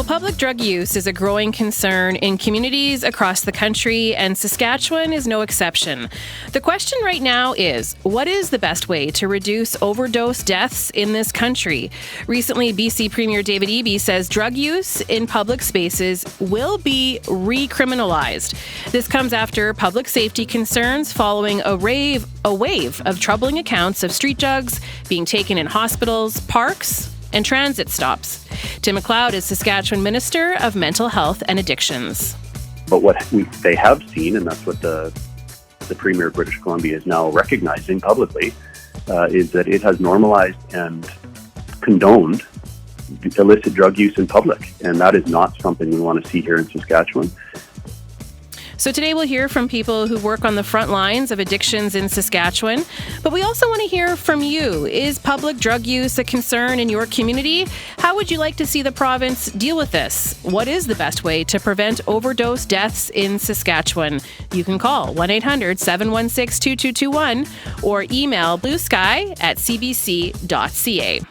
Well, public drug use is a growing concern in communities across the country, and Saskatchewan is no exception. The question right now is, what is the best way to reduce overdose deaths in this country? Recently, BC Premier David Eby says drug use in public spaces will be recriminalized. This comes after public safety concerns following a wave of troubling accounts of street drugs being taken in hospitals, parks, and transit stops. Tim McLeod is Saskatchewan Minister of Mental Health and Addictions. But what they have seen, and that's what the Premier of British Columbia is now recognizing publicly, is that it has normalized and condoned illicit drug use in public. And that is not something we want to see here in Saskatchewan. So today we'll hear from people who work on the front lines of addictions in Saskatchewan, but we also want to hear from you. Is public drug use a concern in your community? How would you like to see the province deal with this? What is the best way to prevent overdose deaths in Saskatchewan? You can call 1-800-716-2221 or email bluesky@cbc.ca.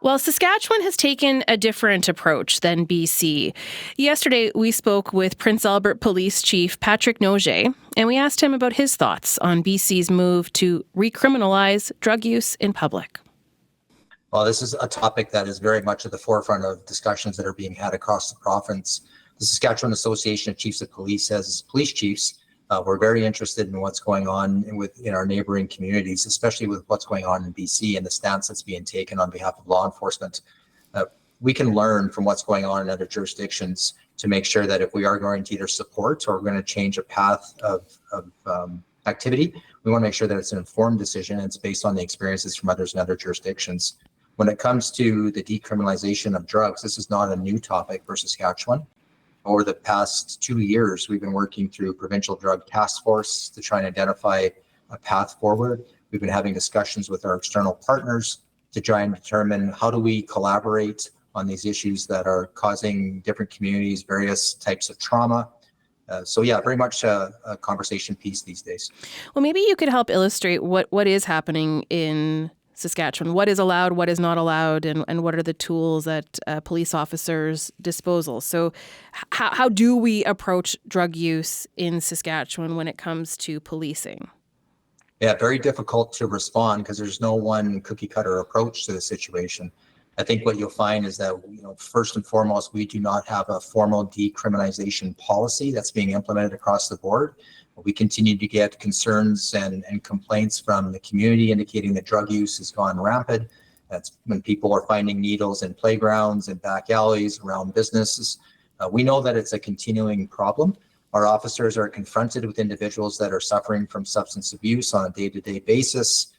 Well, Saskatchewan has taken a different approach than BC. Yesterday, we spoke with Prince Albert Police Chief Patrick Noget, and we asked him about his thoughts on BC's move to recriminalize drug use in public. Well, this is a topic that is very much at the forefront of discussions that are being had across the province. The Saskatchewan Association of Chiefs of Police says police chiefs we're very interested in what's going on in our neighboring communities, especially with what's going on in BC and the stance that's being taken on behalf of law enforcement. We can learn from what's going on in other jurisdictions to make sure that if we are going to either support or we're going to change a path of activity, we want to make sure that it's an informed decision and it's based on the experiences from others in other jurisdictions. When it comes to the decriminalization of drugs, this is not a new topic for Saskatchewan. Over the past 2 years, we've been working through Provincial Drug Task Force to try and identify a path forward. We've been having discussions with our external partners to try and determine how do we collaborate on these issues that are causing different communities various types of trauma. Very much a conversation piece these days. Well, maybe you could help illustrate what is happening in Saskatchewan. What is allowed, what is not allowed, and what are the tools at police officers' disposal? So how do we approach drug use in Saskatchewan when it comes to policing? Yeah, very difficult to respond because there's no one cookie cutter approach to the situation. I think what you'll find is that, first and foremost, we do not have a formal decriminalization policy that's being implemented across the board. We continue to get concerns and complaints from the community indicating that drug use has gone rampant. That's when people are finding needles in playgrounds and back alleys around businesses. We know that it's a continuing problem. Our officers are confronted with individuals that are suffering from substance abuse on a day-to-day basis.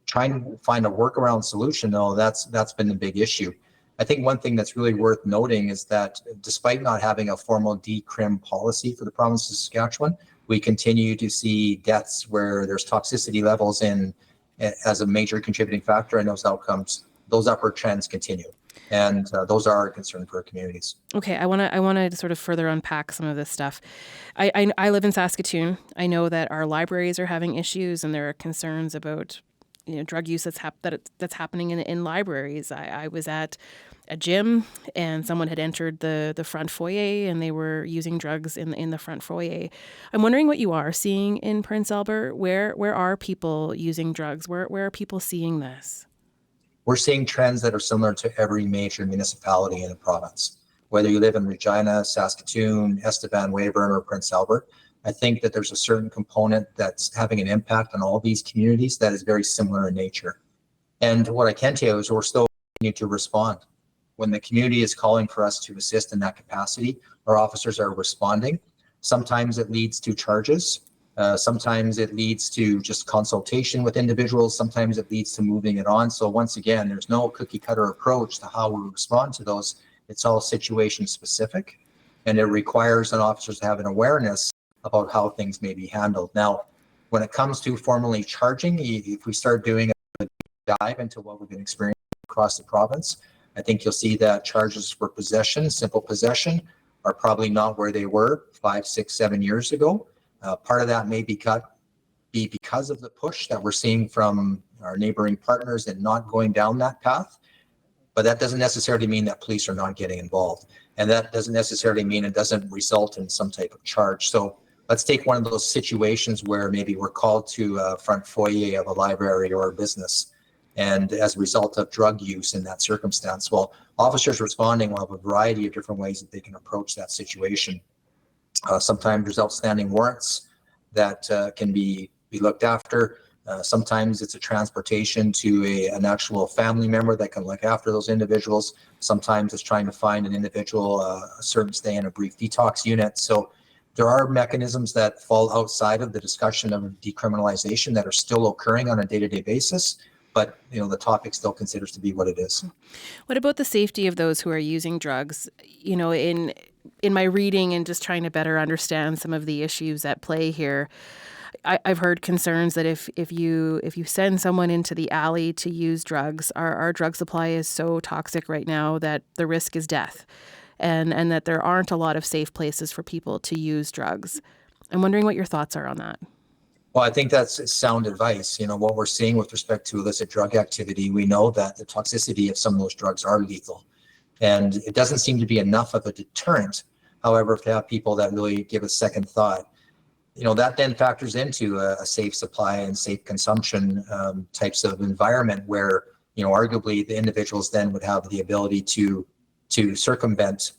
Trying to find a workaround solution, though, that's been the big issue. I think one thing that's really worth noting is that despite not having a formal decrim policy for the province of Saskatchewan, we continue to see deaths where there's toxicity levels as a major contributing factor, and those upward trends continue. And those are a concern for our communities. Okay, I want to sort of further unpack some of this stuff. I live in Saskatoon. I know that our libraries are having issues, and there are concerns about drug use that's happening in libraries. I was at a gym and someone had entered the front foyer and they were using drugs in the front foyer. I'm wondering what you are seeing in Prince Albert. Where are people using drugs? Where are people seeing this? We're seeing trends that are similar to every major municipality in the province. Whether you live in Regina, Saskatoon, Estevan, Weyburn, or Prince Albert, I think that there's a certain component that's having an impact on all these communities that is very similar in nature. And what I can tell you is we're still continuing to respond. When the community is calling for us to assist in that capacity, our officers are responding. Sometimes it leads to charges. Sometimes it leads to just consultation with individuals. Sometimes it leads to moving it on. So once again, there's no cookie cutter approach to how we respond to those. It's all situation specific, and it requires an officer to have an awareness about how things may be handled. Now, when it comes to formally charging, if we start doing a dive into what we've been experiencing across the province, I think you'll see that charges for possession, simple possession, are probably not where they were 5, 6, 7 years ago. Part of that may be because of the push that we're seeing from our neighboring partners in not going down that path. But that doesn't necessarily mean that police are not getting involved. And that doesn't necessarily mean it doesn't result in some type of charge. So let's take one of those situations where maybe we're called to a front foyer of a library or a business, and as a result of drug use in that circumstance, well, officers responding will have a variety of different ways that they can approach that situation. Sometimes there's outstanding warrants that can be looked after. Sometimes it's a transportation to an actual family member that can look after those individuals. Sometimes it's trying to find an individual a certain stay in a brief detox unit. So there are mechanisms that fall outside of the discussion of decriminalization that are still occurring on a day-to-day basis. But the topic still considers to be what it is. What about the safety of those who are using drugs? In my reading and just trying to better understand some of the issues at play here, I've heard concerns that if you send someone into the alley to use drugs, our drug supply is so toxic right now that the risk is death, and that there aren't a lot of safe places for people to use drugs. I'm wondering what your thoughts are on that. Well, I think that's sound advice. What we're seeing with respect to illicit drug activity, we know that the toxicity of some of those drugs are lethal. And it doesn't seem to be enough of a deterrent. However, if you have people that really give a second thought, that then factors into a safe supply and safe consumption types of environment where, arguably the individuals then would have the ability to circumvent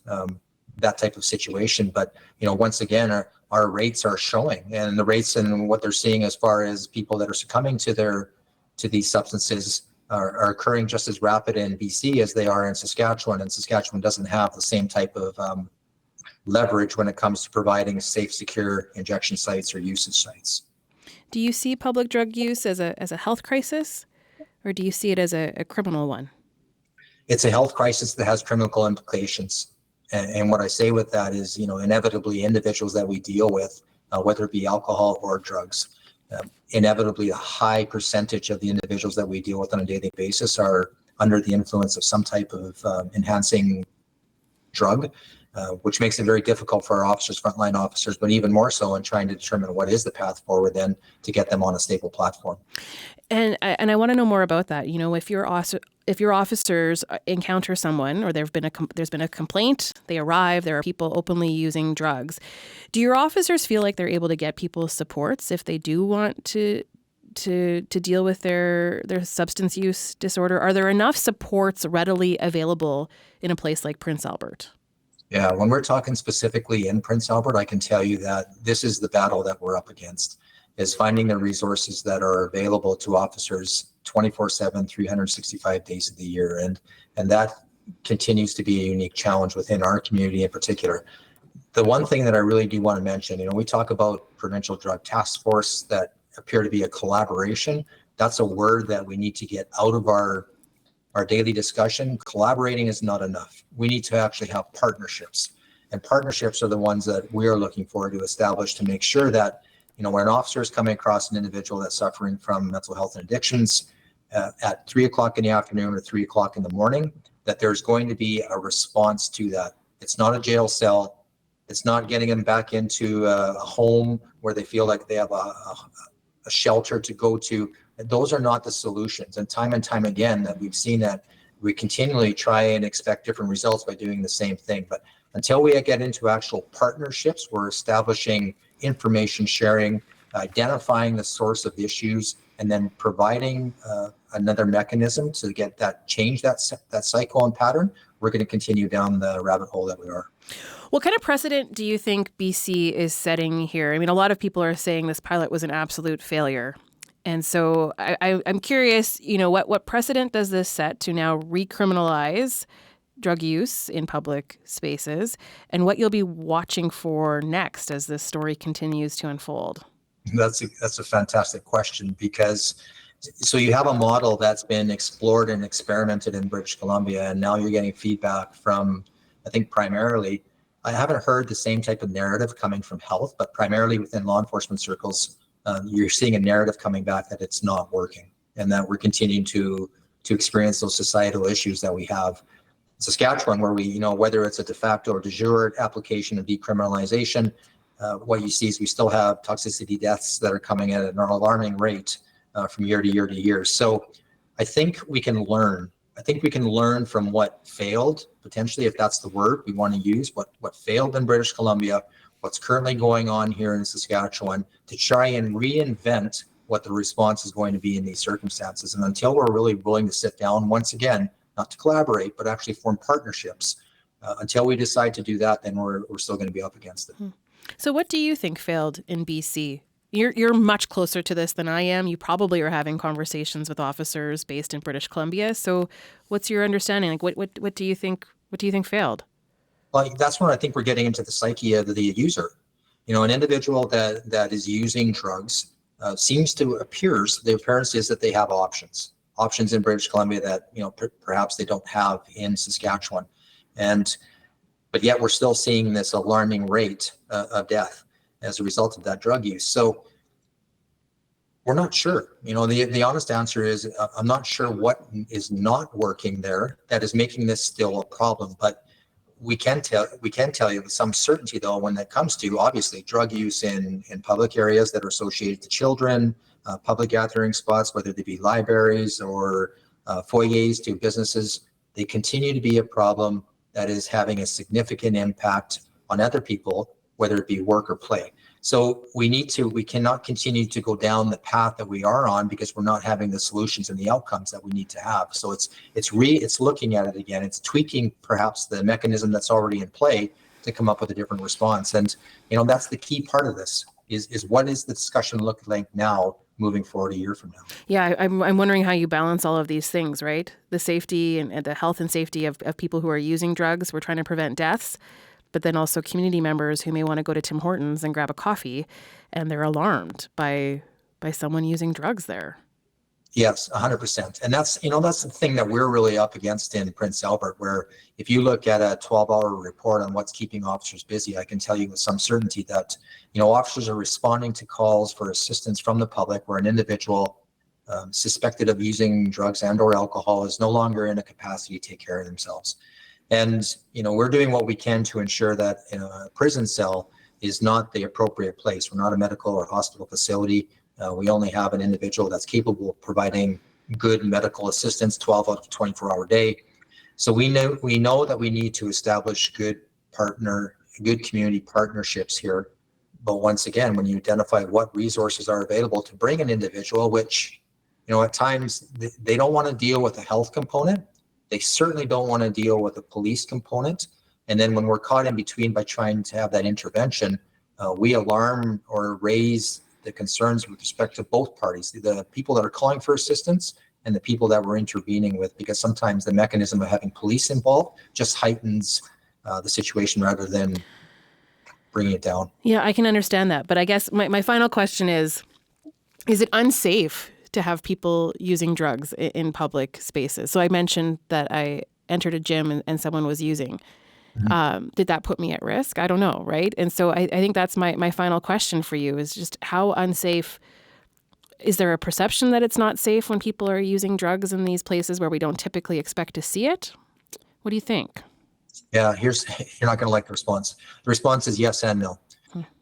that type of situation. But, once again, our rates are showing, and the rates and what they're seeing as far as people that are succumbing to these substances are occurring just as rapid in BC as they are in Saskatchewan. And Saskatchewan doesn't have the same type of leverage when it comes to providing safe, secure injection sites or usage sites. Do you see public drug use as a health crisis, or do you see it as a criminal one? It's a health crisis that has criminal implications. And what I say with that is, inevitably individuals that we deal with, whether it be alcohol or drugs, inevitably a high percentage of the individuals that we deal with on a daily basis are under the influence of some type of enhancing drug, which makes it very difficult for our officers, frontline officers, but even more so in trying to determine what is the path forward then to get them on a stable platform. And I want to know more about that. If your officers encounter someone, or there's been a complaint, they arrive, there are people openly using drugs. Do your officers feel like they're able to get people supports if they do want to deal with their substance use disorder? Are there enough supports readily available in a place like Prince Albert? Yeah, when we're talking specifically in Prince Albert, I can tell you that this is the battle that we're up against, is finding the resources that are available to officers 24/7, 365 days of the year. And that continues to be a unique challenge within our community in particular. The one thing that I really do want to mention, we talk about provincial drug task force that appear to be a collaboration. That's a word that we need to get out of our daily discussion. Collaborating is not enough. We need to actually have partnerships. And partnerships are the ones that we are looking for to establish to make sure that, when an officer is coming across an individual that's suffering from mental health and addictions at 3:00 in the afternoon or 3:00 in the morning, that there's going to be a response to that. It's not a jail cell. It's not getting them back into a home where they feel like they have a shelter to go to. Those are not the solutions. And time again that we've seen that we continually try and expect different results by doing the same thing. But until we get into actual partnerships, we're establishing information sharing, identifying the source of issues, and then providing another mechanism to get that change, that cycle and pattern. We're going to continue down the rabbit hole that we are. What kind of precedent do you think BC is setting here? I mean, a lot of people are saying this pilot was an absolute failure. And so I'm curious, what precedent does this set to now recriminalize drug use in public spaces, and what you'll be watching for next as this story continues to unfold? That's a fantastic question, because so you have a model that's been explored and experimented in British Columbia, and now you're getting feedback from, I think primarily, I haven't heard the same type of narrative coming from health, but primarily within law enforcement circles, you're seeing a narrative coming back that it's not working, and that we're continuing to experience those societal issues that we have. Saskatchewan, where we, whether it's a de facto or de jure application of decriminalization, what you see is we still have toxicity deaths that are coming at an alarming rate from year to year to year. So I think we can learn. I think we can learn from what failed, potentially, if that's the word we want to use, what failed in British Columbia, what's currently going on here in Saskatchewan, to try and reinvent what the response is going to be in these circumstances. And until we're really willing to sit down, once again, not to collaborate, but actually form partnerships, until we decide to do that, then we're still going to be up against it. So what do you think failed in BC? You're much closer to this than I am. You probably are having conversations with officers based in British Columbia. So what's your understanding? Like what do you think failed? Well, that's when I think we're getting into the psyche of the user. An individual that is using drugs the appearance is that they have options in British Columbia that, perhaps they don't have in Saskatchewan. But yet we're still seeing this alarming rate of death as a result of that drug use. So we're not sure. The honest answer is I'm not sure what is not working there that is making this still a problem. But we can tell you with some certainty, though, when that comes to, obviously, drug use in public areas that are associated to children, public gathering spots, whether they be libraries or foyers to businesses, they continue to be a problem that is having a significant impact on other people, whether it be work or play. So we cannot continue to go down the path that we are on because we're not having the solutions and the outcomes that we need to have. So it's looking at it again. It's tweaking perhaps the mechanism that's already in play to come up with a different response. And that's the key part of this is what is the discussion look like now moving forward a year from now? Yeah, I'm wondering how you balance all of these things, right? The safety and the health and safety of people who are using drugs. We're trying to prevent deaths. But then also community members who may want to go to Tim Hortons and grab a coffee, and they're alarmed by someone using drugs there. Yes, 100%. And that's the thing that we're really up against in Prince Albert, where if you look at a 12-hour report on what's keeping officers busy, I can tell you with some certainty that, officers are responding to calls for assistance from the public where an individual suspected of using drugs and or alcohol is no longer in a capacity to take care of themselves. And, we're doing what we can to ensure that a prison cell is not the appropriate place. We're not a medical or hospital facility. We only have an individual that's capable of providing good medical assistance 12 out of 24-hour day. So we know that we need to establish good community partnerships here. But once again, when you identify what resources are available to bring an individual, which, at times they don't want to deal with a health component. They certainly don't want to deal with a police component. And then when we're caught in between by trying to have that intervention, we alarm or raise the concerns with respect to both parties, the people that are calling for assistance and the people that we're intervening with, because sometimes the mechanism of having police involved just heightens the situation rather than bringing it down. Yeah, I can understand that. But I guess my final question is it unsafe to have people using drugs in public spaces? So I mentioned that I entered a gym and someone was using. Mm-hmm. Did that put me at risk? I don't know, right? And so I think that's my final question for you is just how unsafe, is there a perception that it's not safe when people are using drugs in these places where we don't typically expect to see it? What do you think? Yeah, you're not going to like the response. The response is yes and no.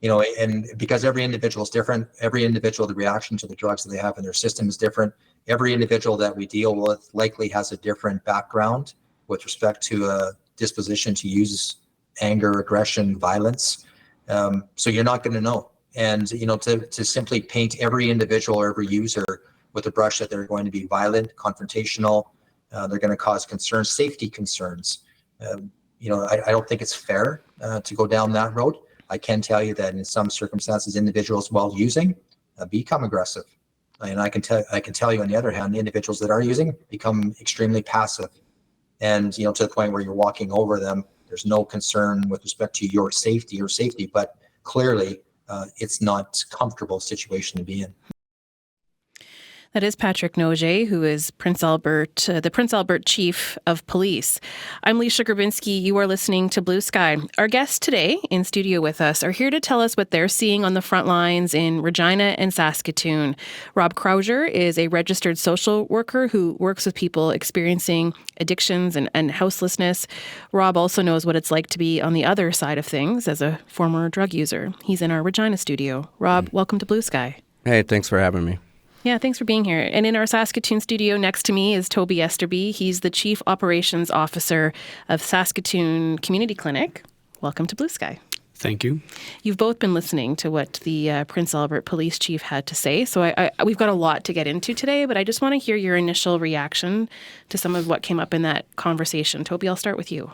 And because every individual is different, the reaction to the drugs that they have in their system is different. Every individual that we deal with likely has a different background with respect to a disposition to use anger, aggression, violence. So you're not going to know. And, to simply paint every individual or every user with a brush that they're going to be violent, confrontational, they're going to cause concerns, safety concerns. I don't think it's fair to go down that road. I can tell you that in some circumstances, individuals while using become aggressive. And I can tell you on the other hand, the individuals that are using become extremely passive. And, to the point where you're walking over them, there's no concern with respect to your safety, but clearly it's not a comfortable situation to be in. That is Patrick Noget, who is the Prince Albert Chief of Police. I'm Leisha Grabinski. You are listening to Blue Sky. Our guests today in studio with us are here to tell us what they're seeing on the front lines in Regina and Saskatoon. Rob Krauser is a registered social worker who works with people experiencing addictions and houselessness. Rob also knows what it's like to be on the other side of things as a former drug user. He's in our Regina studio. Rob, welcome to Blue Sky. Hey, thanks for having me. Yeah, thanks for being here. And in our Saskatoon studio next to me is Toby Esterby. He's the Chief Operations Officer of Saskatoon Community Clinic. Welcome to Blue Sky. Thank you. You've both been listening to what the Prince Albert Police Chief had to say. So we've got a lot to get into today, but I just want to hear your initial reaction to some of what came up in that conversation. Toby, I'll start with you.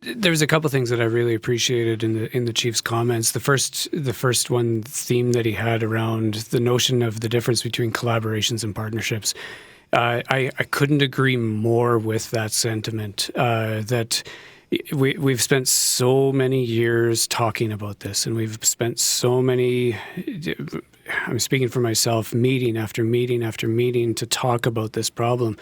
There's a couple things that I really appreciated in the chief's comments. The first one theme that he had around the notion of the difference between collaborations and partnerships. I couldn't agree more with that sentiment. That we've spent so many years talking about this, and we've spent so many. I'm speaking for myself, meeting after meeting after meeting to talk about this problem.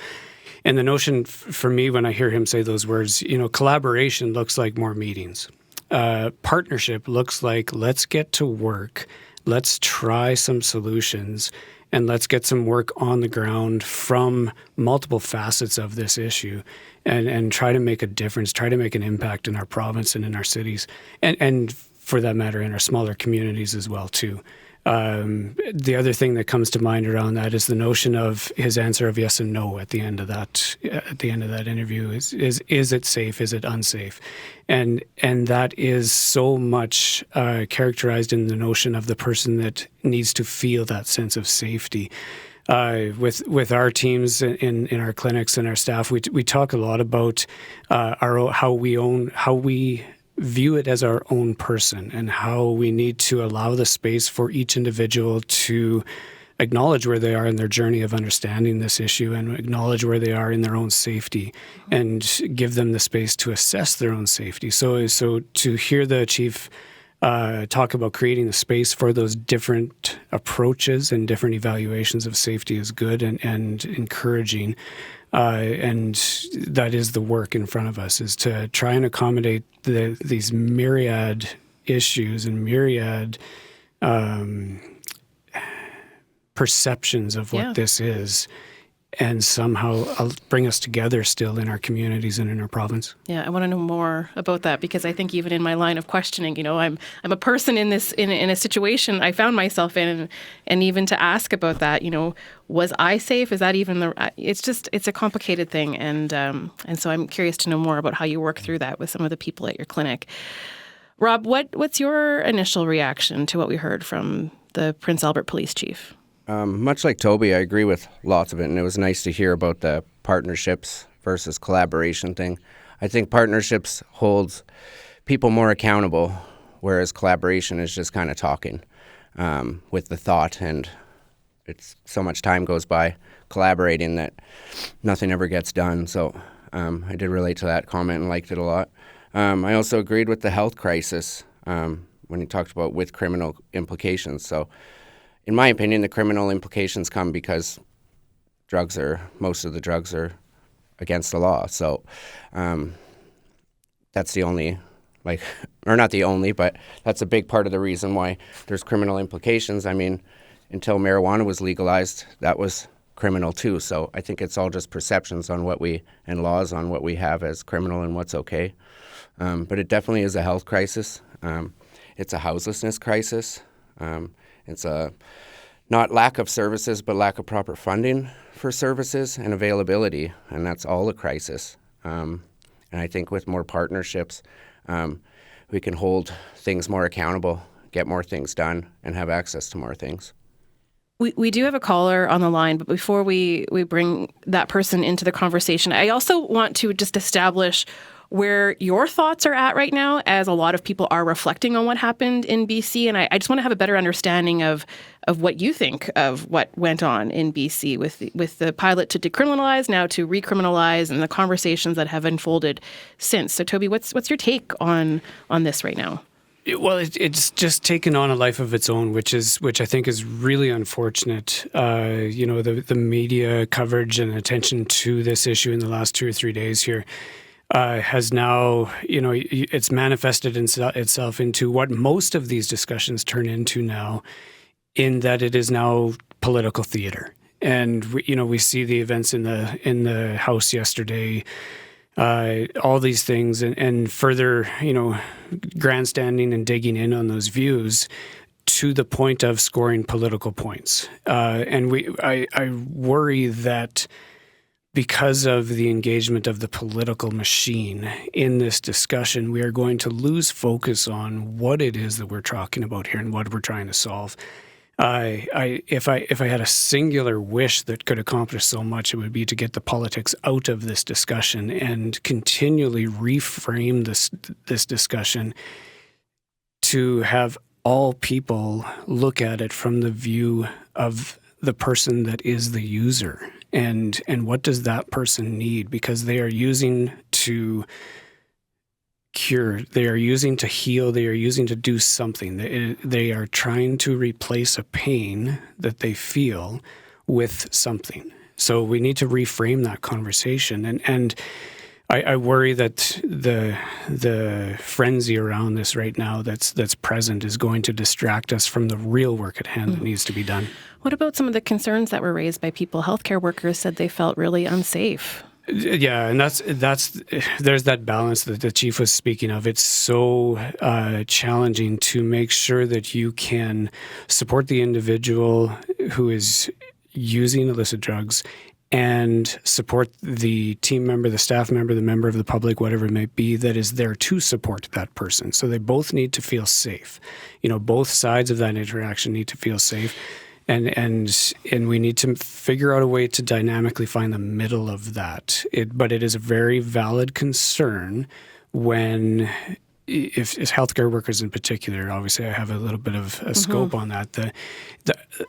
And the notion for me when I hear him say those words, collaboration looks like more meetings. Partnership looks like let's get to work, let's try some solutions, and let's get some work on the ground from multiple facets of this issue and try to make a difference, try to make an impact in our province and in our cities, and for that matter, in our smaller communities as well, too. The other thing that comes to mind around that is the notion of his answer of yes and no at the end of that interview is it safe? Is it unsafe? And that is so much characterized in the notion of the person that needs to feel that sense of safety. With our teams in our clinics and our staff, we talk a lot about how we view it as our own person and how we need to allow the space for each individual to acknowledge where they are in their journey of understanding this issue and acknowledge where they are in their own safety and give them the space to assess their own safety. So to hear the chief talk about creating the space for those different approaches and different evaluations of safety is good and encouraging. And that is the work in front of us, is to try and accommodate these myriad issues and myriad perceptions of what this is, and somehow bring us together still in our communities and in our province. Yeah, I want to know more about that, because I think even in my line of questioning, I'm a person in this in a situation I found myself in, and even to ask about that, was I safe? Is that even it's a complicated thing, and so I'm curious to know more about how you work through that with some of the people at your clinic. Rob, what's your initial reaction to what we heard from the Prince Albert Police Chief? Much like Toby, I agree with lots of it, and it was nice to hear about the partnerships versus collaboration thing. I think partnerships holds people more accountable, whereas collaboration is just kind of talking with the thought, and it's so much time goes by collaborating that nothing ever gets done. So I did relate to that comment and liked it a lot. I also agreed with the health crisis when he talked about with criminal implications. So in my opinion, the criminal implications come because most of the drugs are against the law. So that's the only, or not the only, but that's a big part of the reason why there's criminal implications. I mean, until marijuana was legalized, that was criminal too. So I think it's all just perceptions on and laws on what we have as criminal and what's okay. But it definitely is a health crisis. It's a houselessness crisis. It's a not lack of services, but lack of proper funding for services and availability, and that's all a crisis. And I think with more partnerships, we can hold things more accountable, get more things done, and have access to more things. We do have a caller on the line, but before we bring that person into the conversation, I also want to just establish where your thoughts are at right now, as a lot of people are reflecting on what happened in BC. And I just want to have a better understanding of what you think of what went on in BC with the pilot to decriminalize, now to recriminalize, and the conversations that have unfolded since. So, Toby, what's your take on this right now? Well, it's just taken on a life of its own, which I think is really unfortunate. The media coverage and attention to this issue in the last 2 or 3 days here has now, it's manifested itself into what most of these discussions turn into now, in that it is now political theater. And we see the events in the House yesterday, all these things, and further, grandstanding and digging in on those views to the point of scoring political points. And I worry that because of the engagement of the political machine in this discussion, we are going to lose focus on what it is that we're talking about here and what we're trying to solve. If I had a singular wish that could accomplish so much, it would be to get the politics out of this discussion and continually reframe this discussion to have all people look at it from the view of the person that is the user. And what does that person need? Because they are using to cure, they are using to heal, they are using to do something. They are trying to replace a pain that they feel with something. So we need to reframe that conversation. And I worry that the frenzy around this right now that's present is going to distract us from the real work at hand that needs to be done. What about some of the concerns that were raised by people? Healthcare workers said they felt really unsafe. Yeah, and there's that balance that the chief was speaking of. It's so challenging to make sure that you can support the individual who is using illicit drugs and support the team member, the staff member, the member of the public, whatever it may be, that is there to support that person. So they both need to feel safe. Both sides of that interaction need to feel safe. And we need to figure out a way to dynamically find the middle of that. But it is a very valid concern when, if healthcare workers in particular, obviously I have a little bit of a scope on that.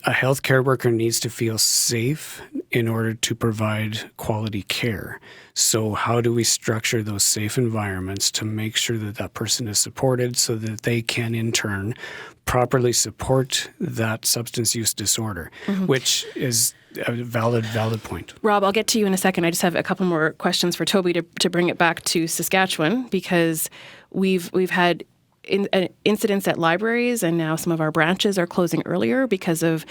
A healthcare worker needs to feel safe in order to provide quality care. So how do we structure those safe environments to make sure that that person is supported so that they can in turn properly support that substance use disorder, which is a valid point. Rob, I'll get to you in a second. I just have a couple more questions for Toby to bring it back to Saskatchewan, because we've had incidents at libraries, and now some of our branches are closing earlier because of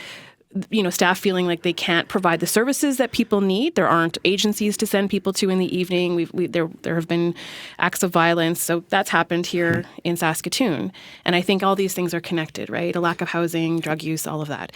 staff feeling like they can't provide the services that people need. There aren't agencies to send people to in the evening. There have been acts of violence. So that's happened here in Saskatoon. And I think all these things are connected, right? A lack of housing, drug use, all of that.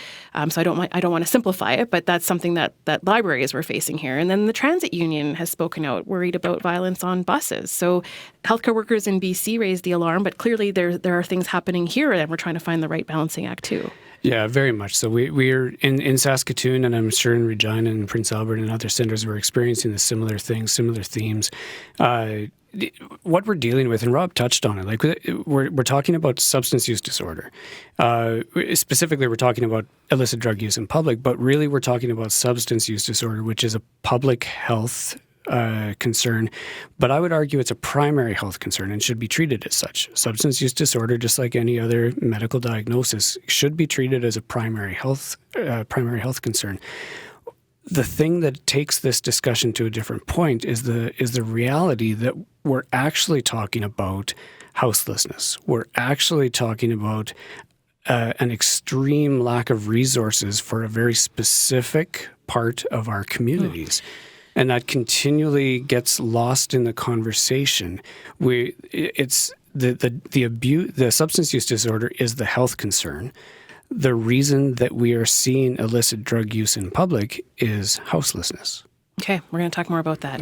So I don't want to simplify it, but that's something that libraries were facing here. And then the transit union has spoken out, worried about violence on buses. So healthcare workers in BC raised the alarm, but clearly there are things happening here, and we're trying to find the right balancing act too. Yeah, very much so. We're in Saskatoon, and I'm sure in Regina and Prince Albert and other centres, we're experiencing the similar things, similar themes. What we're dealing with, and Rob touched on it, like we're talking about substance use disorder. Specifically, we're talking about illicit drug use in public, but really we're talking about substance use disorder, which is a public health concern, but I would argue it's a primary health concern and should be treated as such. Substance use disorder, just like any other medical diagnosis, should be treated as a primary health concern. The thing that takes this discussion to a different point is the reality that we're actually talking about houselessness. We're actually talking about an extreme lack of resources for a very specific part of our communities. And that continually gets lost in the conversation. It's the substance use disorder is the health concern. The reason that we are seeing illicit drug use in public is houselessness. Okay, we're going to talk more about that.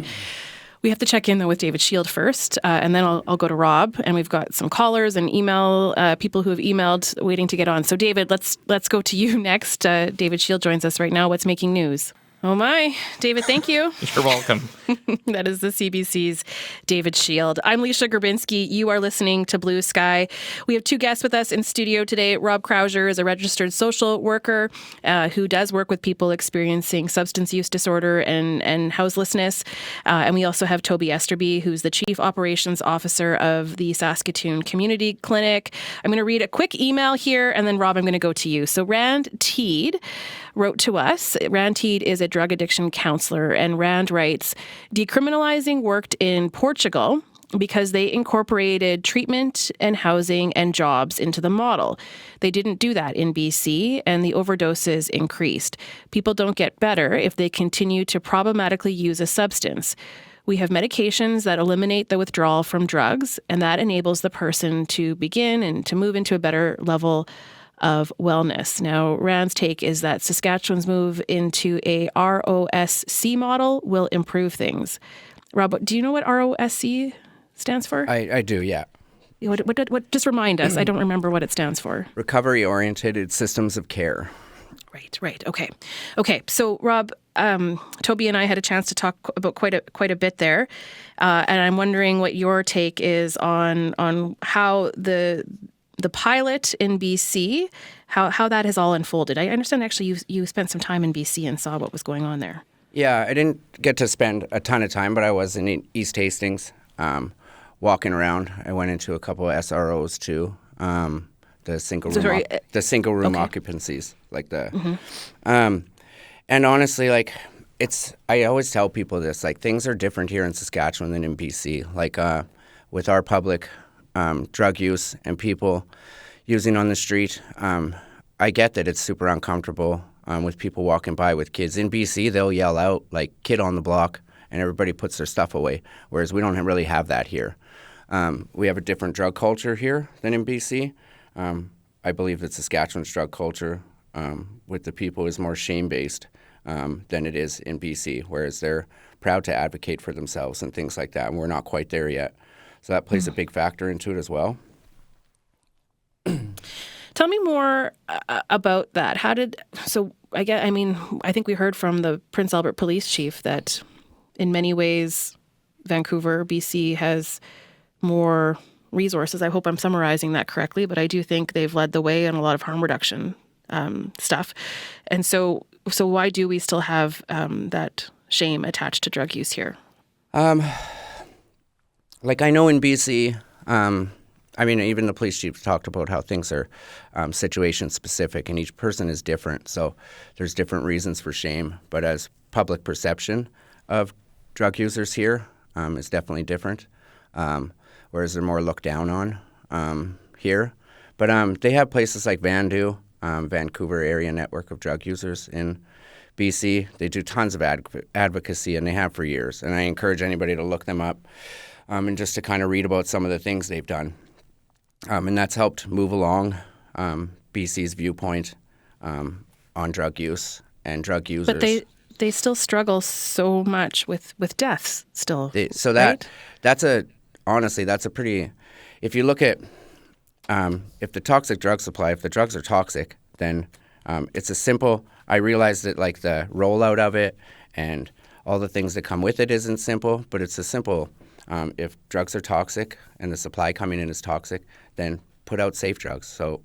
We have to check in, though, with David Shield first, and then I'll go to Rob. And we've got some callers and email people who have emailed waiting to get on. So, David, let's go to you next. David Shield joins us right now. What's making news? Oh my, David, thank you. You're welcome. That is the CBC's David Shield. I'm Leisha Grabinski. You are listening to Blue Sky. We have two guests with us in studio today. Rob Krauser is a registered social worker who does work with people experiencing substance use disorder and houselessness. And we also have Toby Esterby, who's the Chief Operations Officer of the Saskatoon Community Clinic. I'm going to read a quick email here, and then, Rob, I'm going to go to you. So Rand Teed wrote to us. Rand Teed is a drug addiction counselor, and Rand writes, decriminalizing worked in Portugal because they incorporated treatment and housing and jobs into the model. They didn't do that in BC, and the overdoses increased. People don't get better if they continue to problematically use a substance. We have medications that eliminate the withdrawal from drugs, and that enables the person to begin and to move into a better level of wellness. Now, Rand's take is that Saskatchewan's move into a ROSC model will improve things. Rob, do you know what ROSC stands for? I do, yeah. What? Just remind us. I don't remember what it stands for. Recovery-oriented systems of care. Right. Okay. So, Rob, Toby and I had a chance to talk about quite a bit there, and I'm wondering what your take is on how the pilot in BC, how that has all unfolded. I understand actually you spent some time in BC and saw what was going on there. Yeah, I didn't get to spend a ton of time, but I was in East Hastings, walking around. I went into a couple of SROs too. The single room occupancies, like the, and honestly, like I always tell people this, like things are different here in Saskatchewan than in BC. Like with our public drug use and people using on the street, I get that it's super uncomfortable with people walking by with kids. In BC, they'll yell out like "kid on the block," and everybody puts their stuff away. Whereas we don't really have that here. We have a different drug culture here than in BC. I believe that Saskatchewan's drug culture with the people is more shame-based than it is in BC, whereas they're proud to advocate for themselves and things like that, and we're not quite there yet. So that plays a big factor into it as well. Tell me more about that. I think we heard from the Prince Albert Police Chief that in many ways Vancouver, BC has more resources. I hope I'm summarizing that correctly, but I do think they've led the way in a lot of harm reduction stuff. And so why do we still have that shame attached to drug use here? Like I know in BC, even the police chief talked about how things are situation specific and each person is different. So there's different reasons for shame. But as public perception of drug users here is definitely different. Whereas they're more looked down on here. But they have places like Vandu, Vancouver Area Network of Drug Users in BC. They do tons of advocacy, and they have for years. And I encourage anybody to look them up and just to kind of read about some of the things they've done. And that's helped move along BC's viewpoint on drug use and drug users. But they still struggle so much with deaths still. Honestly, that's a pretty, if you look at, if the toxic drug supply, if the drugs are toxic, then it's a simple, I realize that like the rollout of it and all the things that come with it isn't simple, but it's a simple, if drugs are toxic and the supply coming in is toxic, then put out safe drugs. So,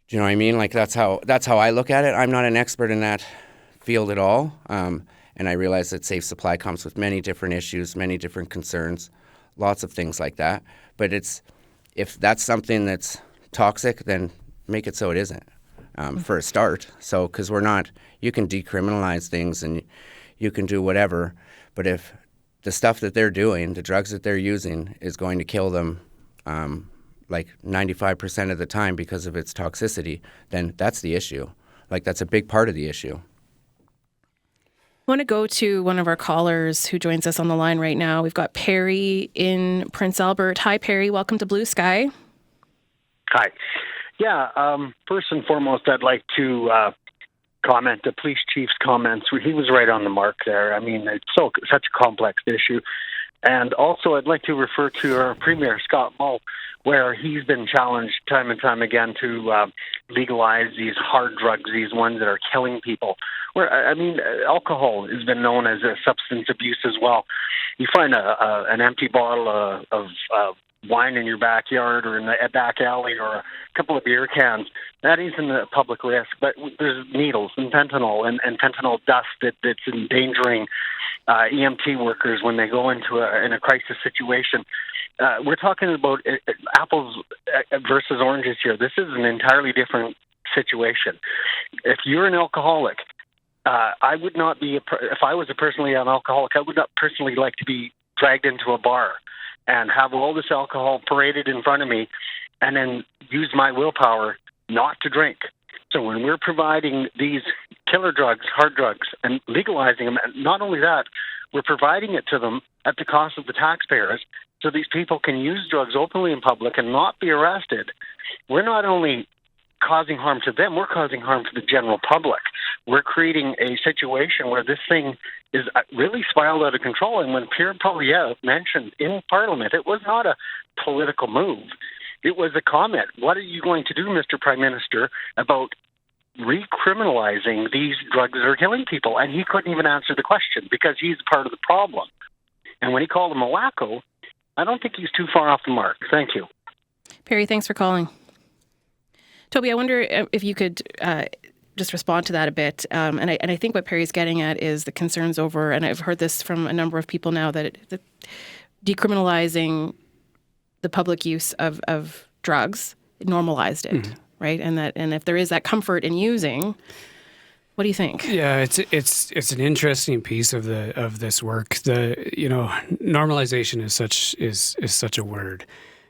do you know what I mean? Like that's how I look at it. I'm not an expert in that field at all. And I realize that safe supply comes with many different issues, many different concerns. Lots of things like that. But if that's something that's toxic, then make it so it isn't for a start. So, because you can decriminalize things and you can do whatever. But if the stuff that they're doing, the drugs that they're using is going to kill them like 95% of the time because of its toxicity, then that's the issue. Like that's a big part of the issue. I want to go to one of our callers who joins us on the line right now. We've got Perry in Prince Albert. Hi, Perry. Welcome to Blue Sky. Hi. Yeah, first and foremost, I'd like to comment the police chief's comments. He was right on the mark there. I mean, it's such a complex issue. And also, I'd like to refer to our Premier, Scott Moe, where he's been challenged time and time again to legalize these hard drugs, these ones that are killing people. Alcohol has been known as a substance abuse as well. You find an empty bottle of wine in your backyard or in a back alley or a couple of beer cans, that isn't a public risk. But there's needles and fentanyl and fentanyl dust that's endangering EMT workers when they go into a crisis situation. We're talking about apples versus oranges here. This is an entirely different situation. If you're an alcoholic, I would not be, if I was personally an alcoholic, I would not personally like to be dragged into a bar and have all this alcohol paraded in front of me and then use my willpower not to drink. So when we're providing these killer drugs, hard drugs, and legalizing them, and not only that, we're providing it to them at the cost of the taxpayers so these people can use drugs openly in public and not be arrested. We're not only causing harm to them. We're causing harm to the general public. We're creating a situation where this thing is really spiraled out of control. And when Pierre Poilievre mentioned in Parliament, it was not a political move. It was a comment. What are you going to do, Mr. Prime Minister, about recriminalizing these drugs that are killing people? And he couldn't even answer the question because he's part of the problem. And when he called him a wacko, I don't think he's too far off the mark. Thank you. Perry, thanks for calling. Toby, I wonder if you could just respond to that a bit. And I think what Perry's getting at is the concerns over, and I've heard this from a number of people now, that decriminalizing the public use of drugs normalized it, right? And if there is that comfort in using, what do you think? Yeah, it's an interesting piece of this work. Normalization is such a word.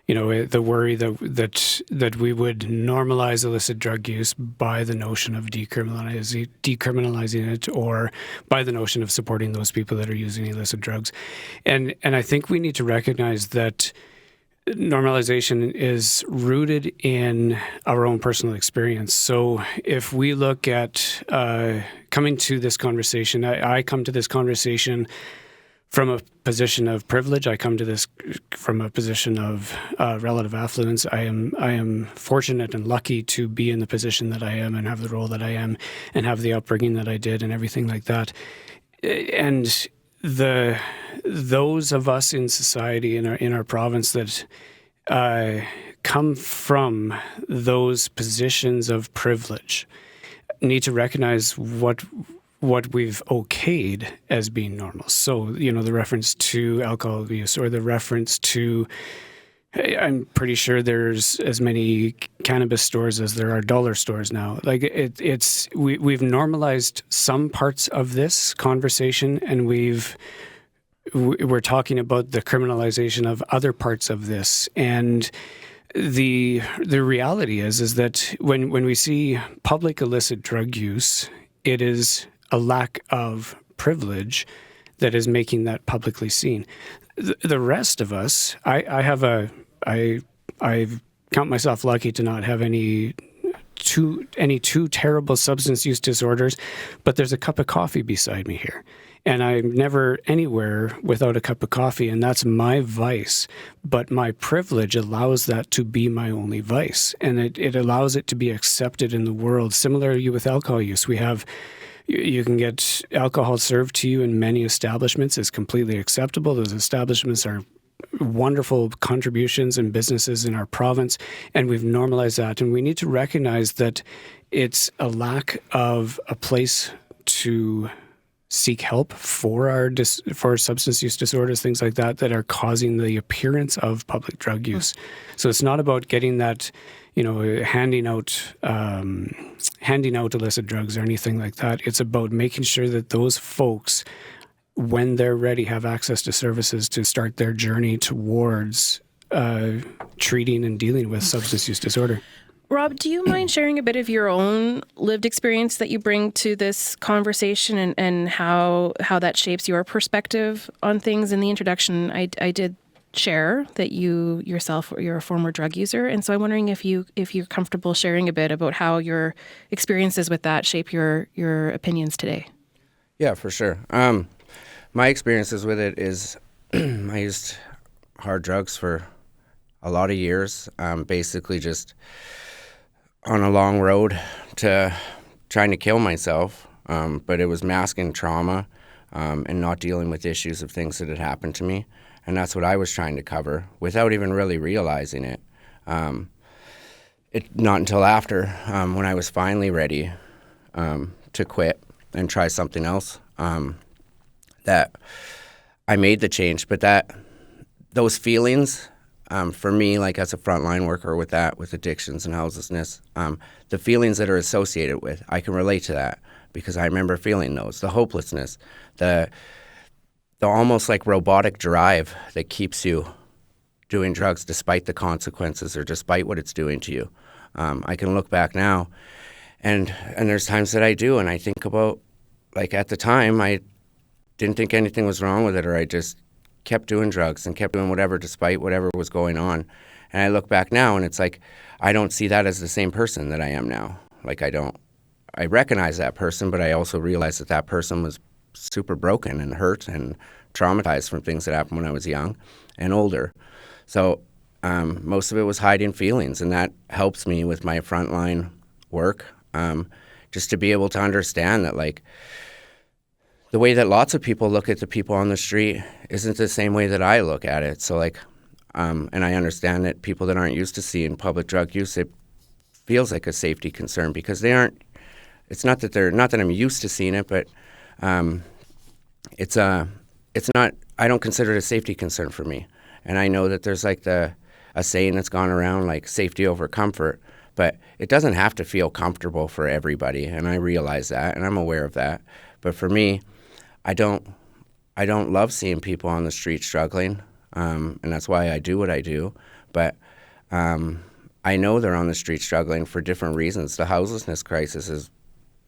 The worry that we would normalize illicit drug use by the notion of decriminalizing it, or by the notion of supporting those people that are using illicit drugs. And I think we need to recognize that normalization is rooted in our own personal experience. So if we look at coming to this conversation, I come to this conversation from a position of privilege. I come to this from a position of relative affluence. I am fortunate and lucky to be in the position that I am and have the role that I am and have the upbringing that I did and everything like that. And those of us in society in our province that come from those positions of privilege need to recognize what we've okayed as being normal. So, the reference to alcohol abuse, or the reference to, I'm pretty sure there's as many cannabis stores as there are dollar stores now. Like we've normalized some parts of this conversation, and we're talking about the criminalization of other parts of this. And the reality is that when we see public illicit drug use, it is a lack of privilege that is making that publicly seen. The rest of us, I count myself lucky to not have any too terrible substance use disorders, but there's a cup of coffee beside me here. And I'm never anywhere without a cup of coffee, and that's my vice. But my privilege allows that to be my only vice, and it allows it to be accepted in the world. Similarly with alcohol use, you can get alcohol served to you in many establishments. It's completely acceptable. Those establishments are wonderful contributions and businesses in our province, and we've normalized that. And we need to recognize that it's a lack of a place to seek help for substance use disorders, things like that are causing the appearance of public drug use. So it's not about getting that, handing out illicit drugs or anything like that. It's about making sure that those folks, when they're ready, have access to services to start their journey towards treating and dealing with substance use disorder. Rob, do you mind sharing a bit of your own lived experience that you bring to this conversation and how that shapes your perspective on things? In the introduction, I did share that you yourself, you're a former drug user, and so I'm wondering if you're comfortable sharing a bit about how your experiences with that shape your opinions today. Yeah, for sure. My experiences with it is I used hard drugs for a lot of years, basically just on a long road to trying to kill myself, but it was masking trauma and not dealing with issues of things that had happened to me. And that's what I was trying to cover without even really realizing it. Not until after, when I was finally ready to quit and try something else, that I made the change. But those feelings, for me, like as a frontline worker with addictions and houselessness, the feelings that are associated with, I can relate to that because I remember feeling those, the hopelessness, the almost like robotic drive that keeps you doing drugs despite the consequences or despite what it's doing to you. I can look back now and there's times that I do, and I think about, like at the time, I didn't think anything was wrong with it, or I just kept doing drugs and kept doing whatever despite whatever was going on. And I look back now and it's like, I don't see that as the same person that I am now. Like I recognize that person, but I also realize that that person was super broken and hurt and traumatized from things that happened when I was young and older. So most of it was hiding feelings, and that helps me with my frontline work, just to be able to understand that, like, the way that lots of people look at the people on the street isn't the same way that I look at it. So, like, and I understand that people that aren't used to seeing public drug use, it feels like a safety concern because they aren't. It's not that I'm used to seeing it, but it's not. I don't consider it a safety concern for me. And I know that there's like a saying that's gone around, like safety over comfort, but it doesn't have to feel comfortable for everybody. And I realize that, and I'm aware of that. But for me, I don't love seeing people on the street struggling, and that's why I do what I do. But I know they're on the street struggling for different reasons. The houselessness crisis is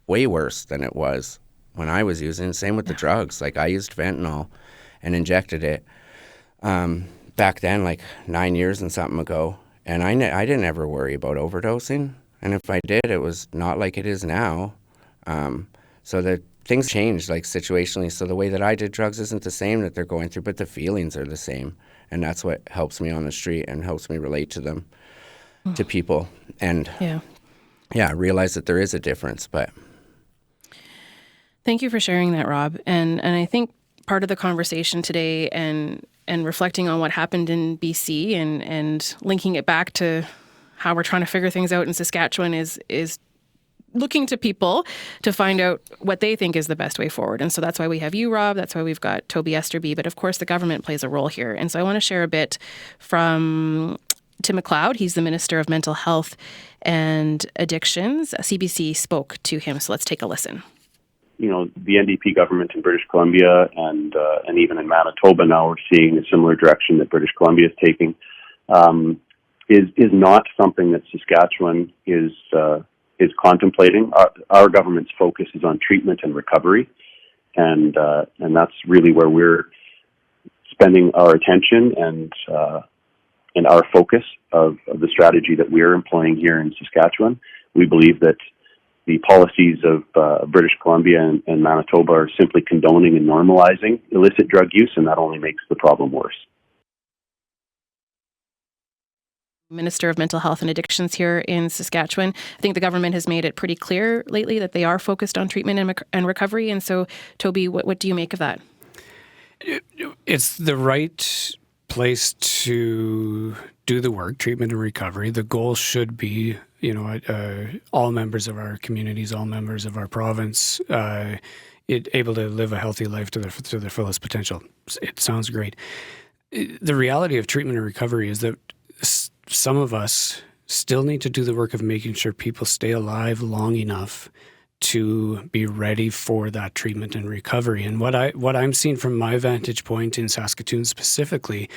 way worse than it was when I was using. Same with the drugs. Like, I used fentanyl and injected it back then, like 9 years and something ago, and I didn't ever worry about overdosing. And if I did, it was not like it is now. So that things changed, like, situationally. So the way that I did drugs isn't the same that they're going through, but the feelings are the same. And that's what helps me on the street and helps me relate to them, to people. And yeah, realize that there is a difference. But thank you for sharing that, Rob. And I think part of the conversation today and reflecting on what happened in BC and linking it back to how we're trying to figure things out in Saskatchewan is looking to people to find out what they think is the best way forward. And so that's why we have you, Rob. That's why we've got Toby Esterby. But of course, the government plays a role here. And so I want to share a bit from Tim McLeod. He's the Minister of Mental Health and Addictions. CBC spoke to him. So let's take a listen. You know, the NDP government in British Columbia and even in Manitoba now we're seeing a similar direction that British Columbia is taking, is not something that Saskatchewan is contemplating. Our government's focus is on treatment and recovery, and that's really where we're spending our attention and our focus of the strategy that we're employing here in Saskatchewan. We believe that the policies of British Columbia and Manitoba are simply condoning and normalizing illicit drug use, and that only makes the problem worse. Minister of Mental Health and Addictions here in Saskatchewan. I think the government has made it pretty clear lately that they are focused on treatment and recovery. And so, Toby, what do you make of that? It's the right place to do the work, treatment and recovery. The goal should be, all members of our communities, all members of our province, able to live a healthy life to their fullest potential. It sounds great. The reality of treatment and recovery is that some of us still need to do the work of making sure people stay alive long enough to be ready for that treatment and recovery. And what I'm seeing from my vantage point in Saskatoon specifically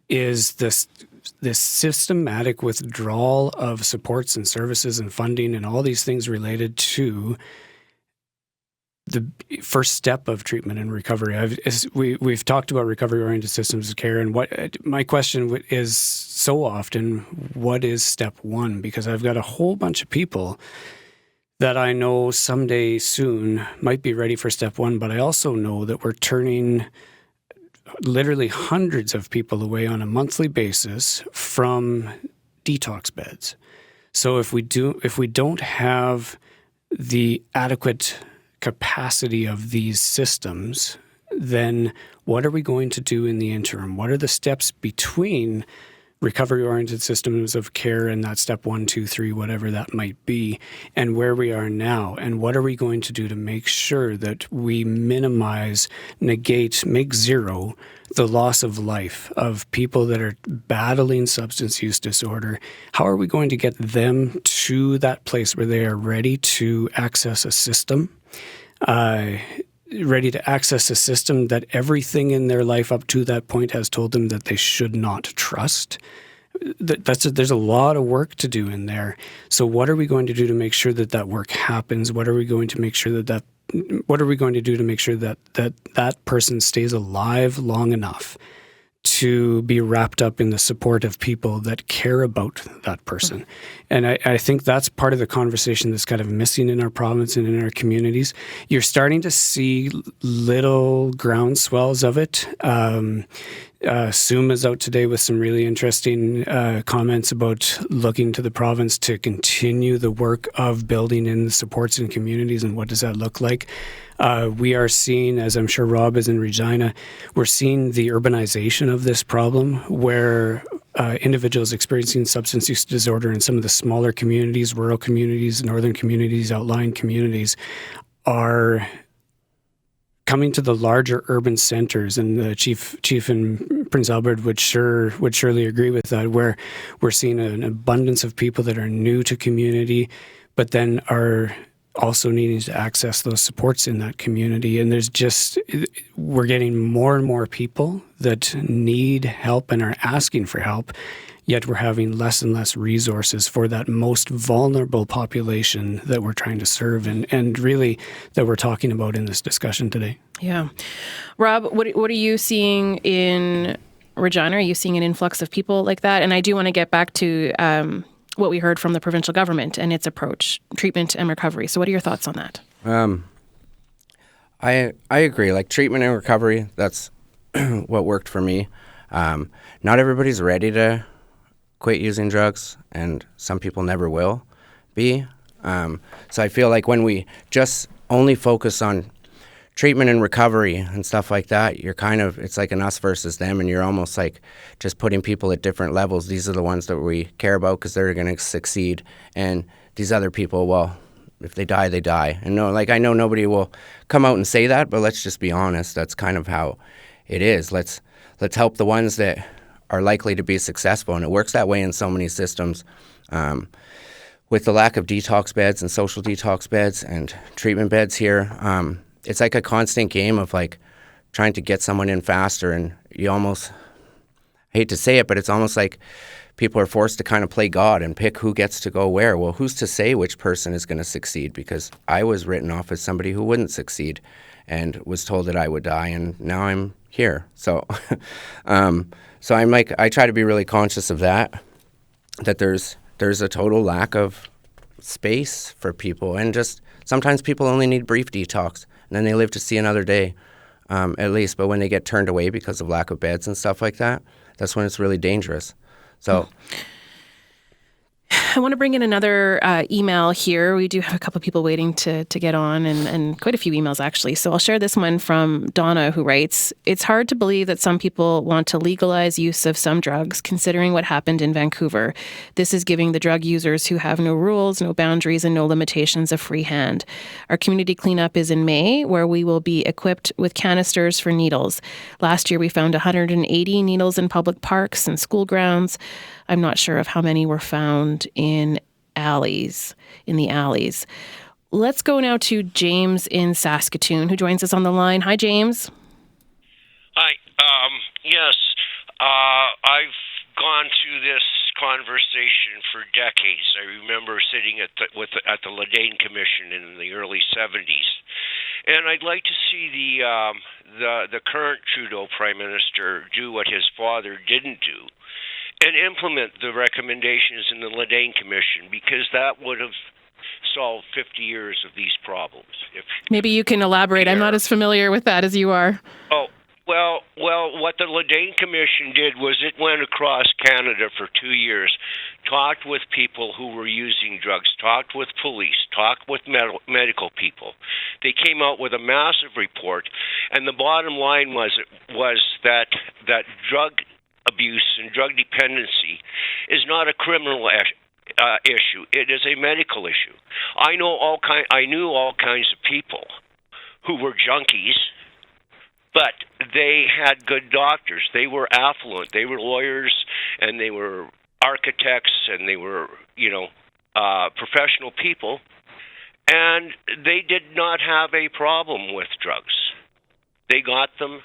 is this systematic withdrawal of supports and services and funding and all these things related to the first step of treatment and recovery. We've talked about recovery-oriented systems of care, and what my question is so often, what is step one? Because I've got a whole bunch of people that I know someday soon might be ready for step one, but I also know that we're turning literally hundreds of people away on a monthly basis from detox beds. So if we don't have the adequate capacity of these systems, then what are we going to do in the interim? What are the steps between recovery-oriented systems of care and that step 1, 2, 3, whatever that might be, and where we are now? And what are we going to do to make sure that we minimize, negate, make zero the loss of life of people that are battling substance use disorder? How are we going to get them to that place where they are ready to access a system? Ready to access a system that everything in their life up to that point has told them that they should not trust. There's a lot of work to do in there. So what are we going to do to make sure that work happens? What are we going to make sure what are we going to do to make sure that person stays alive long enough to be wrapped up in the support of people that care about that person. And I think that's part of the conversation that's kind of missing in our province and in our communities. You're starting to see little groundswells of it. Sum is out today with some really interesting comments about looking to the province to continue the work of building in the supports in communities, and what does that look like. We are seeing, as I'm sure Rob is in Regina, we're seeing the urbanization of this problem, where individuals experiencing substance use disorder in some of the smaller communities, rural communities, northern communities, outlying communities, are coming to the larger urban centers, and the chief in Prince Albert would surely agree with that, where we're seeing an abundance of people that are new to community, but then are also needing to access those supports in that community. And we're getting more and more people that need help and are asking for help, yet we're having less and less resources for that most vulnerable population that we're trying to serve, and really that we're talking about in this discussion today. Yeah. Rob, what are you seeing in Regina? Are you seeing an influx of people like that? And I do want to get back to what we heard from the provincial government and its approach, treatment and recovery. So what are your thoughts on that? I agree. Like, treatment and recovery, that's what worked for me. Not everybody's ready to quit using drugs, and some people never will be. So I feel like when we just only focus on treatment and recovery and stuff like that, it's like an us versus them, and you're almost like just putting people at different levels. These are the ones that we care about because they're going to succeed, and these other people, well, if they die, they die. And no, like, I know nobody will come out and say that, but let's just be honest. That's kind of how it is. Let's help the ones that are likely to be successful, and it works that way in so many systems. With the lack of detox beds and social detox beds and treatment beds here, it's like a constant game of like trying to get someone in faster, and you almost, I hate to say it, but it's almost like people are forced to kind of play God and pick who gets to go where. Well, who's to say which person is going to succeed? Because I was written off as somebody who wouldn't succeed and was told that I would die, and now I'm here. So so I'm like, I try to be really conscious of that there's a total lack of space for people, and just sometimes people only need brief detox, and then they live to see another day, at least. But when they get turned away because of lack of beds and stuff like that, that's when it's really dangerous. So I want to bring in another email here. We do have a couple of people waiting to get on, and quite a few emails, actually. So I'll share this one from Donna, who writes, "It's hard to believe that some people want to legalize use of some drugs, considering what happened in Vancouver. This is giving the drug users who have no rules, no boundaries, and no limitations a free hand. Our community cleanup is in May, where we will be equipped with canisters for needles. Last year, we found 180 needles in public parks and school grounds. I'm not sure of how many were found in the alleys. Let's go now to James in Saskatoon, who joins us on the line. Hi, James. Hi. Yes, I've gone through this conversation for decades. I remember sitting at the Ledane Commission in the early 70s, and I'd like to see the current Trudeau Prime Minister do what his father didn't do, and implement the recommendations in the Ledane Commission, because that would have solved 50 years of these problems. Maybe you can elaborate. I'm not as familiar with that as you are. Oh, well, what the Ledane Commission did was it went across Canada for 2 years, talked with people who were using drugs, talked with police, talked with medical people. They came out with a massive report, and the bottom line was that drug abuse and drug dependency is not a criminal issue. It is a medical issue. I knew all kinds of people who were junkies, but they had good doctors. They were affluent. They were lawyers, and they were architects, and they were, professional people, and they did not have a problem with drugs. They got them.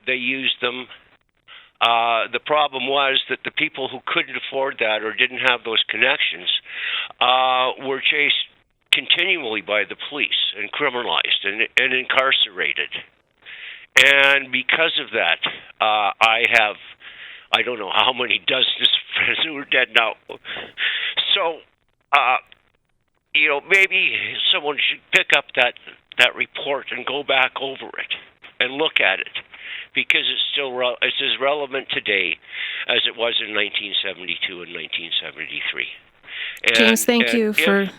They used them. The problem was that the people who couldn't afford that or didn't have those connections were chased continually by the police and criminalized and incarcerated. And because of that, I don't know how many dozens of friends who are dead now. So, maybe someone should pick up that report and go back over it and look at it, because it's as relevant today as it was in 1972 and 1973. James, thank you for...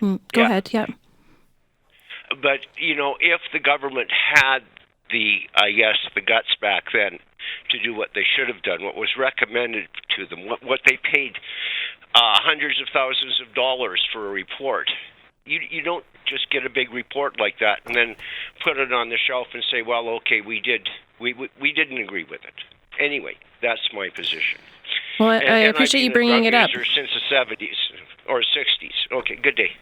Go ahead, yeah. But, if the government had the guts back then to do what they should have done, what was recommended to them, what they paid hundreds of thousands of dollars for a report. You don't just get a big report like that and then put it on the shelf and say, well, okay, we didn't agree with it. Anyway, that's my position. Well, I appreciate you bringing it up. Since the 70s or 60s. Okay, good day.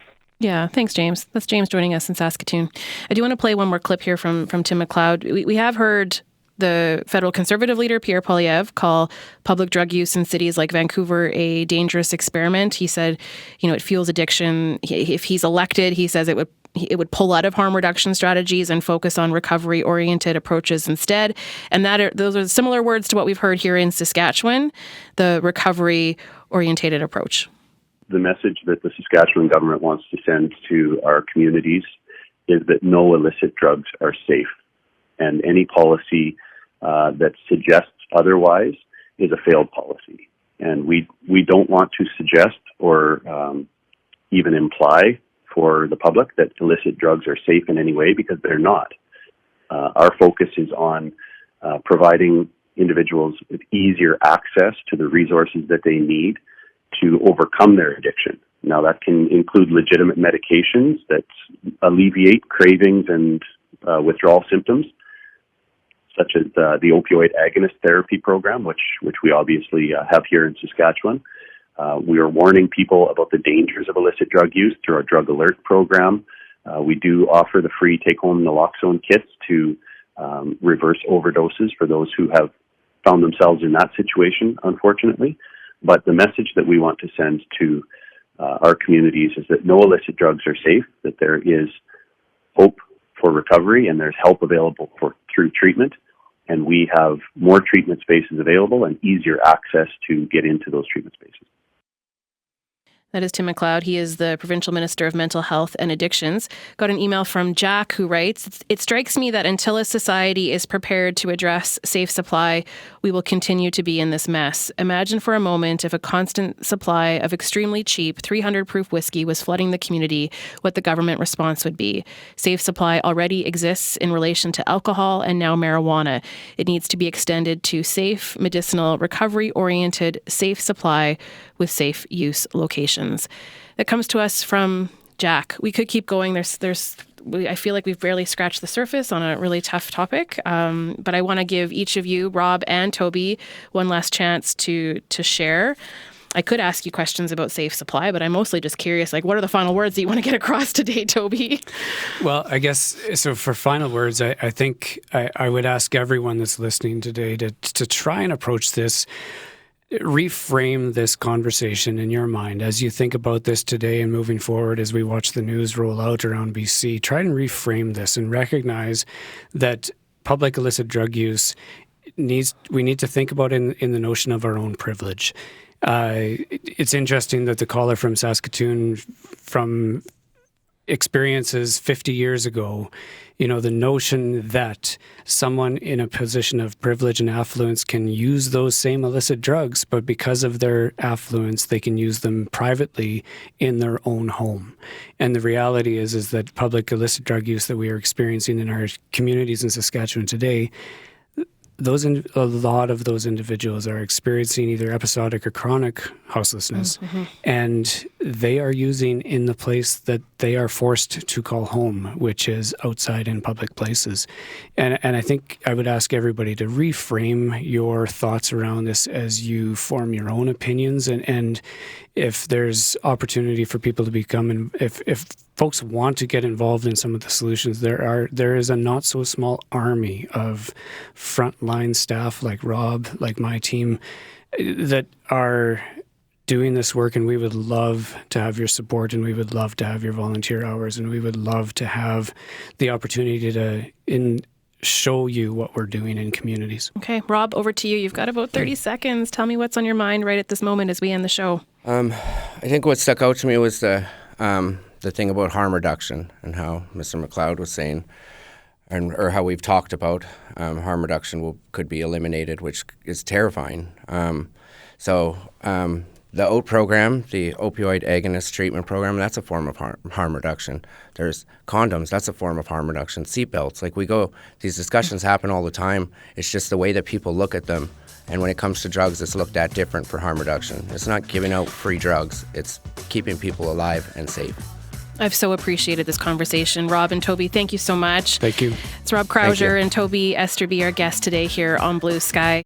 Yeah, thanks, James. That's James joining us in Saskatoon. I do want to play one more clip here from Tim McLeod. We have heard the federal Conservative leader, Pierre Poilievre, call public drug use in cities like Vancouver a dangerous experiment. He said, it fuels addiction. If he's elected, he says it would pull out of harm reduction strategies and focus on recovery-oriented approaches instead. And those are similar words to what we've heard here in Saskatchewan, the recovery-oriented approach. The message that the Saskatchewan government wants to send to our communities is that no illicit drugs are safe. And any policy that suggests otherwise is a failed policy. And we don't want to suggest or even imply for the public that illicit drugs are safe in any way, because they're not. Our focus is on providing individuals with easier access to the resources that they need to overcome their addiction. Now, that can include legitimate medications that alleviate cravings and withdrawal symptoms, such as the opioid agonist therapy program, which we obviously have here in Saskatchewan. We are warning people about the dangers of illicit drug use through our drug alert program. We do offer the free take-home naloxone kits to reverse overdoses for those who have found themselves in that situation, unfortunately. But the message that we want to send to our communities is that no illicit drugs are safe, that there is hope for recovery and there's help available through treatment. And we have more treatment spaces available and easier access to get into those treatment spaces. That is Tim McLeod. He is the Provincial Minister of Mental Health and Addictions. Got an email from Jack who writes, "It strikes me that until a society is prepared to address safe supply, we will continue to be in this mess. Imagine for a moment if a constant supply of extremely cheap 300 proof whiskey was flooding the community, what the government response would be. Safe supply already exists in relation to alcohol and now marijuana. It needs to be extended to safe, medicinal, recovery-oriented, safe supply with safe use locations." That comes to us from Jack. We could keep going. I feel like we've barely scratched the surface on a really tough topic. But I want to give each of you, Rob and Toby, one last chance to share. I could ask you questions about safe supply, but I'm mostly just curious, what are the final words that you want to get across today, Toby? Well, I guess, so for final words, I think I would ask everyone that's listening today to try and approach this, reframe this conversation in your mind as you think about this today and moving forward as we watch the news roll out around BC. Try and reframe this and recognize that public illicit drug use we need to think about in the notion of our own privilege. It's interesting that the caller from Saskatoon, from experiences 50 years ago, the notion that someone in a position of privilege and affluence can use those same illicit drugs, but because of their affluence, they can use them privately in their own home. And the reality is that public illicit drug use that we are experiencing in our communities in Saskatchewan today, a lot of those individuals are experiencing either episodic or chronic houselessness, and they are using in the place that they are forced to call home, which is outside in public places. And I think I would ask everybody to reframe your thoughts around this as you form your own opinions, and if there's opportunity for people to become, if folks want to get involved in some of the solutions, there is a not so small army of frontline staff like Rob, like my team, that are doing this work, and we would love to have your support, and we would love to have your volunteer hours, and we would love to have the opportunity to show you what we're doing in communities. Okay, Rob, over to you. You've got about 30 seconds. Tell me what's on your mind right at this moment as we end the show. I think what stuck out to me was the thing about harm reduction and how Mr. McLeod was saying, or how we've talked about harm reduction could be eliminated, which is terrifying. The OAT program, the opioid agonist treatment program, that's a form of harm reduction. There's condoms, that's a form of harm reduction. Seatbelts, these discussions happen all the time. It's just the way that people look at them. And when it comes to drugs, it's looked at different for harm reduction. It's not giving out free drugs. It's keeping people alive and safe. I've so appreciated this conversation. Rob and Toby, thank you so much. Thank you. It's Rob Krauser and Toby Esterby, our guests today here on Blue Sky.